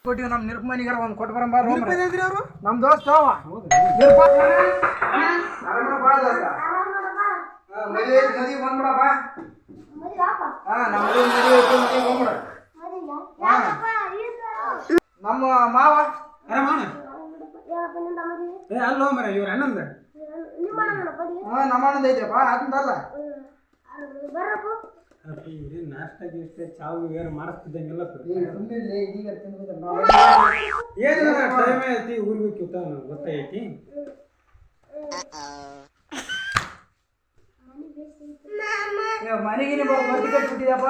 ಕೊಟ್ಟಿವಿ ನಮ್ಮ ನಿರ್ಮನಿಗರ ಒಂದು ಕೊಟ್ಟು ಬರಂಬಾರ ಅವರು ನಮ್ಮ ದೋಸ್ತ ಅವ ಮದುವೆ ಬಂದ್ಬಿಡಪ್ಪ ನಮ್ಮ ಬಂದ್ಬಿಡ ನಮ್ಮ ಮಾವ ಅಲ್ಲೋ ಮರ ಇವ್ರ ಅಣ್ಣಂದ ನಮ್ಮ ಅಣ್ಣದ ಐತೆಪ್ಪ ಅದಲ್ಲ ನಾಷ್ಟ ಗೀಷ್ಟ ಚಾವು ಏನು ಮಾಡಿಸ್ತಿದ್ದಂಗೆಲ್ಲ ಟೈಮ್ ಐತಿ ಊರಿಗೆ ಗೊತ್ತೈತಿ ಮನೆಗಿನ ಬರ್ತಿ ಕಟ್ಬಿಟ್ಟಿದಪ್ಪ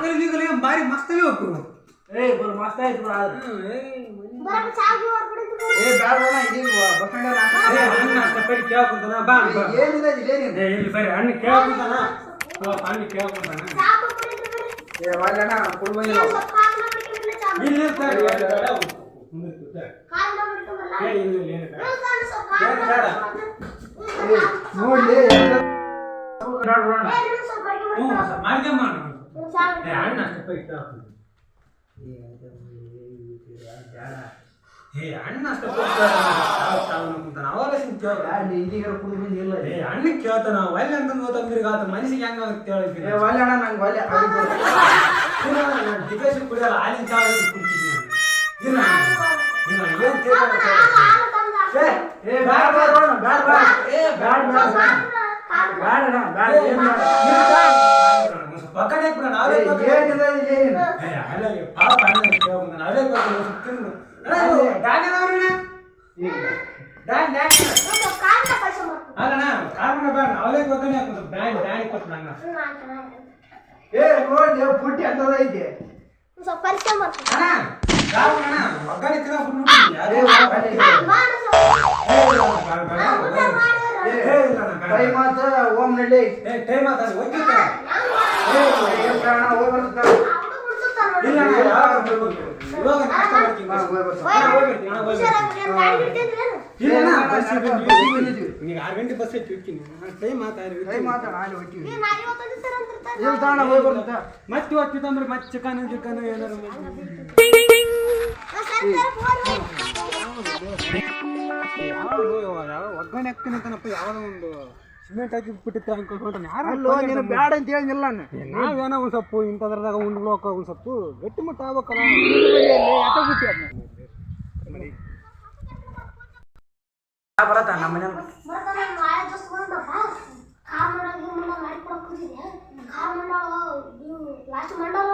ಒಬ್ರಿಗೆ ಬಾರಿ ಮಸ್ತವೇ ಹೋಗ್ರು ಬರ್ ಮಸ್ತ್ ಆಯ್ತು ಅಣ್ಣ ಕೇಳ್ಕೊಂತಾನ ಅಣ್ಣ ಕೇಳ್ಕೊಂತಾನ ನೋಡ್ಲಿ ಅಣ್ಣ ಅಣ್ಣ ಅಣ್ಣ ಕೇಳ್ತಾನ ಒಳ್ಳೆ ಅಂತ ಓದಂದ್ರಿಗೆ ಆತ ಮನಸ್ಸಿಗೆ ಹೆಂಗಾಗುತ್ತೆ ಟಿಕೇಶ್ ಕುಡಿಯಲ್ಲ ಹಾಲಿನ ಚಾ ಕುಡ್ತಿದ್ವಿ ಪುಟ್ಟಿ ಅಂತದೈತೆ ಓಂ ನಳ್ಳಿ ಈಗ 6 ಗಂಟೆ ಬಸ್ ಟೈಮ್ ಮತ್ತೆ ಹೋಗ್ತಿತ್ತಂದ್ರೆ ಮತ್ತೆ ಚಿಕನ್ ಏನಾರು ಒಗ್ಗರಣೆ ಹಾಕ್ತೀನಿ ಅಂತನಪ್ಪ ಯಾವ್ದೋ ಒಂದು ಸಿಮೆಂಟ್ ಹಾಕಿ ಬಿಟ್ಟಿತ್ತು ಅನ್ಕೊಂಡ್ರೆ ಯಾರು ಬ್ಯಾಡ ಅಂತ ಹೇಳಿಲ್ಲ ನಾವೇನೋ ಒಂದು ಸ್ವಲ್ಪ ಇಂಥದ್ರದಾಗ ಉಂಡ್ಲೋಕ ಒಂದು ಸ್ವಲ್ಪ ಗಟ್ಟಿಮುಟ್ಟ ಆಗ್ಬೇಕಲ್ಲ ಬರತ್ತ ನಮ್ಮ ಮನೆ ಮಂಡಲ